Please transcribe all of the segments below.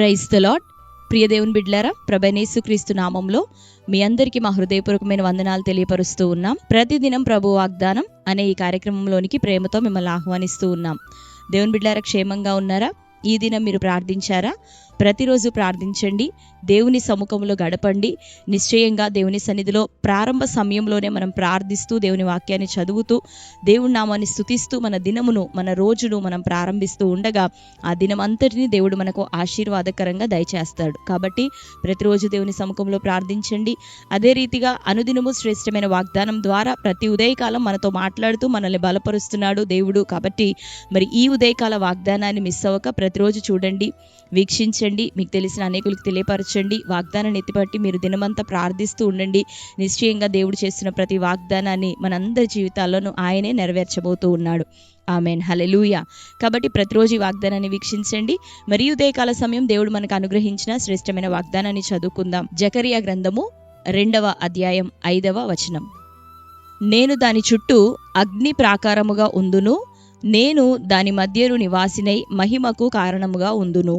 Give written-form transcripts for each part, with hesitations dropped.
Praise the lord. ప్రియ దేవుని బిడ్డలారా, ప్రభువైన యేసుక్రీస్తు నామంలో మీ అందరికీ మా హృదయపూర్వకమైన వందనాలు తెలియపరుస్తూ ఉన్నాం. ప్రతిదినం ప్రభు వాగ్దానం అనే ఈ కార్యక్రమంలోనికి ప్రేమతో మిమ్మల్ని ఆహ్వానిస్తూ ఉన్నాం. దేవుని బిడ్డలారా, క్షేమంగా ఉన్నారా? ఈ దినం మీరు ప్రార్థించారా? ప్రతిరోజు ప్రార్థించండి, దేవుని సముఖంలో గడపండి. నిశ్చయంగా దేవుని సన్నిధిలో ప్రారంభ సమయంలోనే మనం ప్రార్థిస్తూ దేవుని వాక్యాన్ని చదువుతూ దేవుని నామాన్ని స్తుతిస్తూ మన దినమును, మన రోజును మనం ప్రారంభిస్తూ ఉండగా ఆ దినం అంతటిని దేవుడు మనకు ఆశీర్వాదకరంగా దయచేస్తాడు. కాబట్టి ప్రతిరోజు దేవుని సముఖంలో ప్రార్థించండి. అదే రీతిగా అనుదినము శ్రేష్టమైన వాగ్దానం ద్వారా ప్రతి ఉదయకాలం మనతో మాట్లాడుతూ మనల్ని బలపరుస్తున్నాడు దేవుడు. కాబట్టి మరి ఈ ఉదయకాల వాగ్దానాన్ని మిస్ అవ్వక ప్రతిరోజు చూడండి, వీక్షించండి, మీకు తెలిసిన అనేకులకు తెలియపరచండి. వాగ్దానాన్ని ఎత్తిపట్టి మీరు దినమంతా ప్రార్థిస్తూ ఉండండి. నిశ్చయంగా దేవుడు చేస్తున్న ప్రతి వాగ్దానాన్ని మనందరి జీవితాల్లోనూ ఆయనే నెరవేర్చబోతూ ఉన్నాడు. ఆమేన్, హల్లెలూయా. కాబట్టి ప్రతిరోజు ఈ వాగ్దానాన్ని వీక్షించండి. మరి ఉదయకాల సమయం దేవుడు మనకు అనుగ్రహించిన శ్రేష్టమైన వాగ్దానాన్ని చదువుకుందాం. జకరియా గ్రంథము 2వ అధ్యాయం 5వ వచనం. నేను దాని చుట్టూ అగ్ని ప్రాకారముగా ఉందును, నేను దాని మధ్యను నివాసినై మహిమకు కారణముగా ఉందును.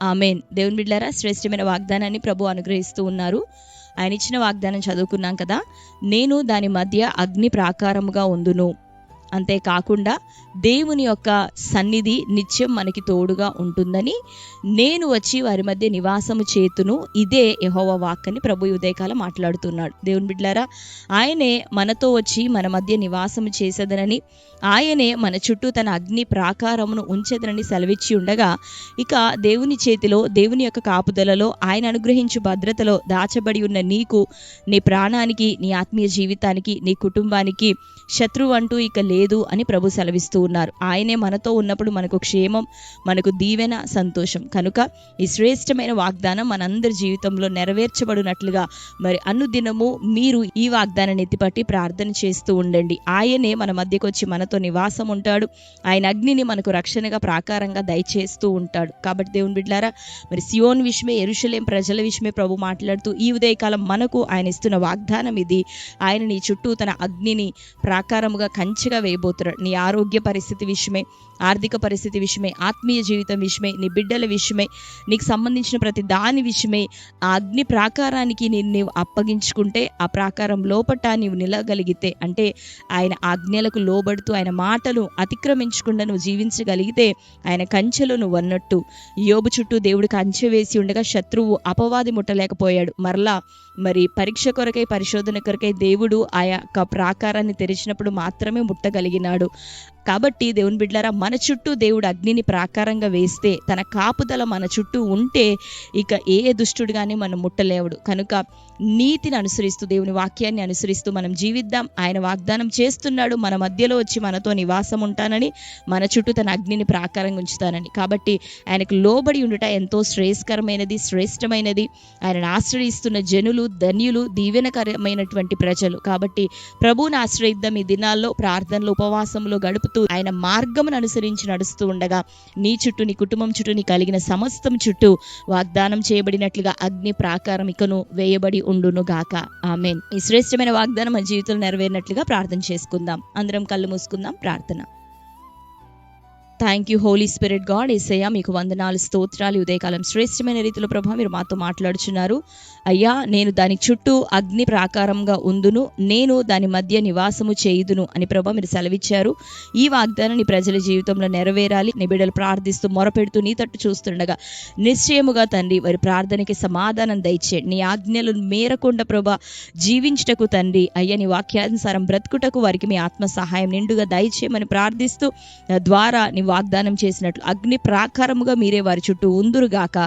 ఆమేన్. దేవుని బిడ్డలారా, శ్రేష్టమైన వాగ్దానాన్ని ప్రభు అనుగ్రహిస్తూ ఉన్నారు. ఆయన ఇచ్చిన వాగ్దానం చదువుకున్నాం కదా. నేను దాని మధ్య అగ్ని ప్రాకారముగా ఉందును. అంతేకాకుండా దేవుని యొక్క సన్నిధి నిత్యం మనకి తోడుగా ఉంటుందని, నేను వచ్చి వారి మధ్య నివాసము చేతును, ఇదే యెహోవా వాక్ అని ప్రభు ఉదయకాలం మాట్లాడుతున్నాడు. దేవుని బిడ్డలారా, ఆయనే మనతో వచ్చి మన మధ్య నివాసము చేసేదనని, ఆయనే మన చుట్టూ తన అగ్ని ప్రాకారమును ఉంచేదనని సెలవిచ్చి ఉండగా, ఇక దేవుని చేతిలో, దేవుని యొక్క కాపుదలలో, ఆయన అనుగ్రహించు భద్రతలో దాచబడి ఉన్న నీకు, నీ ప్రాణానికి, నీ ఆత్మీయ జీవితానికి, నీ కుటుంబానికి శత్రువు అంటూ ఇక లేదు అని ప్రభు సెలవిస్తూ ఉన్నారు. ఆయనే మనతో ఉన్నప్పుడు మనకు క్షేమం, మనకు దీవెన, సంతోషం. కనుక ఈ శ్రేష్టమైన వాగ్దానం మనందరి జీవితంలో నెరవేర్చబడినట్లుగా మరి అనుదినము మీరు ఈ వాగ్దానాన్ని ఎత్తిపట్టి ప్రార్థన చేస్తూ ఉండండి. ఆయనే మన మధ్యకు వచ్చి మనతో నివాసం ఉంటాడు. ఆయన అగ్నిని మనకు రక్షణగా ప్రాకారంగా దయచేస్తూ ఉంటాడు. కాబట్టి దేవుని బిడ్డలారా, మరి సియోన్ విషయమే, యెరూషలేం ప్రజల విషయమే ప్రభు మాట్లాడుతూ ఈ ఉదయకాలం మనకు ఆయన ఇస్తున్న వాగ్దానం ఇది. ఆయన నీ చుట్టూ తన అగ్నిని ప్రాకారముగా కంచెగా వేయబోతున్నాడు. నీ ఆరోగ్య పరిస్థితి విషయమే, ఆర్థిక పరిస్థితి విషయమే, ఆత్మీయ జీవితం విషయమే, నీ బిడ్డల విషయమే, నీకు సంబంధించిన ప్రతి దాని విషయమే ఆ అగ్ని ప్రాకారానికి నీవు అప్పగించుకుంటే, ఆ ప్రాకారం లోపట నీవు నిలగలిగితే, అంటే ఆయన ఆజ్ఞలకు లోబడుతూ ఆయన మాటలు అతిక్రమించకుండా నువ్వు జీవించగలిగితే, ఆయన కంచెలో నువ్వు అన్నట్టు యోబు చుట్టూ దేవుడు కంచె వేసి ఉండగా శత్రువు అపవాది ముట్టలేకపోయాడు. మరలా మరి పరీక్ష కొరకై, పరిశోధన కొరకై దేవుడు ఆ యొక్క ప్రాకారాన్ని తెరిచినప్పుడు మాత్రమే ముట్టగలిగినాడు. కాబట్టి దేవుని బిడ్డలారా, మన చుట్టూ దేవుడు అగ్నిని ప్రాకారంగా వేస్తే, తన కాపుదల మన చుట్టూ ఉంటే ఇక ఏ దుష్టుడు కానీ మనం ముట్టలేవుడు. కనుక నీతిని అనుసరిస్తూ, దేవుని వాక్యాన్ని అనుసరిస్తూ మనం జీవిద్దాం. ఆయన వాగ్దానం చేస్తున్నాడు, మన మధ్యలో వచ్చి మనతో నివాసం ఉంటానని, మన చుట్టూ తన అగ్నిని ప్రాకారంగా ఉంచుతానని. కాబట్టి ఆయనకు లోబడి ఉండుట ఎంతో శ్రేయస్కరమైనది, శ్రేష్టమైనది. ఆయనను ఆశ్రయిస్తున్న జనులు ధన్యులు, దీవెనకరమైనటువంటి ప్రజలు. కాబట్టి ప్రభువుని ఆశ్రయిద్దాం. ఈ దినాల్లో ప్రార్థనలు, ఉపవాసంలో గడుపుతూ ఆయన మార్గమును అనుసరించి నడుస్తూ ఉండగా నీ చుట్టూ, నీ కుటుంబం చుట్టూ, నీ కలిగిన సమస్తం చుట్టూ వాగ్దానం చేయబడినట్లుగా అగ్ని ప్రాకారం ఇకను వేయబడి ఉండును గాక. ఆమేన్. ఈ శ్రేష్టమైన వాగ్దానం మన జీవితంలో నెరవేరినట్లుగా ప్రార్థన చేసుకుందాం. అందరం కళ్ళు మూసుకుందాం. ప్రార్థన. Thank you holy spirit God. యేసయ్యా, మీకు వందనాలు, స్తోత్రాలు. ఉదయకాలం శ్రేష్టమైన రీతిలో ప్రభు మీరు మాతో మాట్లాడుచున్నారు. అయ్యా, నేను దాని చుట్టూ అగ్ని ప్రాకారంగా ఉందును, నేను దాని మధ్య నివాసము చేయుదును అని ప్రభు మీరు సెలవిచ్చారు. ఈ వాగ్దానం నీ ప్రజల జీవితంలో నెరవేరాలి. నీ బిడ్డలు ప్రార్థిస్తూ మొరపెడుతూ నీ తట్టు చూస్తుండగా నిశ్చయముగా తండ్రి వారి ప్రార్థనకి సమాధానం దయచేయండి. నీ ఆజ్ఞలను మేరకుండా ప్రభు జీవించుటకు తండ్రి, అయ్యా నీ వాక్యానుసారం బ్రతుకుటకు వారికి మీ ఆత్మ సహాయం నిండుగా దయచేయమని ప్రార్థిస్తూ, ద్వారా నీ వాగ్దానం చేసినట్లు అగ్ని ప్రాకారముగా మీరే వారి చుట్టూ ఉందురుగాక,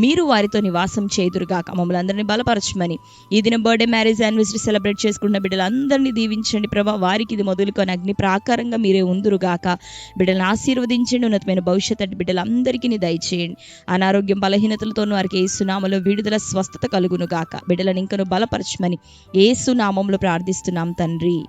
మీరు వారితో నివాసం చేదురుగాక. మమ్మల్ని అందరినీ బలపరచమని, ఈ దిన బర్త్డే, మ్యారేజ్ యానివర్సరీ సెలబ్రేట్ చేసుకున్న బిడ్డలందరినీ దీవించండి ప్రభా. వారికి ఇది మొదలుకొని అగ్ని ప్రాకారంగా మీరే ఉందురుగాక. బిడ్డలను ఆశీర్వదించండి. ఉన్నతమైన భవిష్యత్తు బిడ్డలందరికీ దయచేయండి. అనారోగ్యం, బలహీనతలతోనూ వారికి యేసు నామములో విడుదల, స్వస్థత కలుగును గాక. బిడ్డలను ఇంకను బలపరచమని యేసు నామములో ప్రార్థిస్తున్నాం తండ్రి.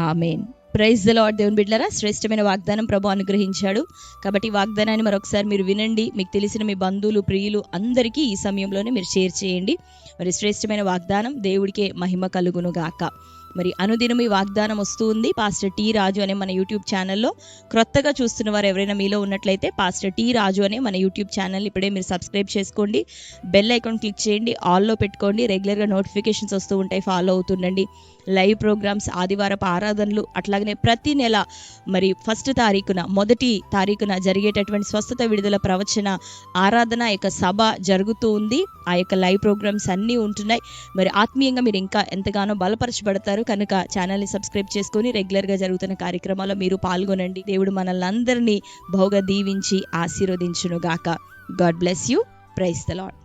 ఆమేన్. Praise the lord. దేవుని బిడ్డలారా, శ్రేష్టమైన వాగ్దానం ప్రభు అనుగ్రహించాడు. కాబట్టి ఈ వాగ్దానాన్ని మరొకసారి మీరు వినండి. మీకు తెలిసిన మీ బంధువులు, ప్రియులు అందరికీ ఈ సమయంలోనే మీరు షేర్ చేయండి. మరి శ్రేష్టమైన వాగ్దానం దేవుడికే మహిమ కలుగును గాక. మరి అనుదినం ఈ వాగ్దానం వస్తూ ఉంది పాస్టర్ టి రాజు అనే మన యూట్యూబ్ ఛానల్లో. క్రొత్తగా చూస్తున్న వారు ఎవరైనా మీలో ఉన్నట్లయితే పాస్టర్ టి రాజు అనే మన యూట్యూబ్ ఛానల్ ఇప్పుడే మీరు సబ్స్క్రైబ్ చేసుకోండి. బెల్ ఐకాన్ క్లిక్ చేయండి, ఆల్లో పెట్టుకోండి. రెగ్యులర్గా నోటిఫికేషన్స్ వస్తూ ఉంటాయి, ఫాలో అవుతుండండి. లైవ్ ప్రోగ్రామ్స్, ఆదివారపు ఆరాధనలు, అట్లాగనే ప్రతి నెల మరి 1 తారీఖున, 1 తారీఖున జరిగేటటువంటి స్వస్థత విడుదల ప్రవచన ఆరాధన యొక్క సభ జరుగుతూ ఉంది. ఆ యొక్క లైవ్ ప్రోగ్రామ్స్ అన్నీ ఉంటున్నాయి. మరి ఆత్మీయంగా మీరు ఇంకా ఎంతగానో బలపరచబడతారు కనుక ఛానల్ని సబ్స్క్రైబ్ చేసుకొని రెగ్యులర్గా జరుగుతున్న కార్యక్రమాల్లో మీరు పాల్గొనండి. దేవుడు మనల్ని అందరినీ బహుగా దీవించి ఆశీర్వదించును గాక. God bless you. Praise the lord.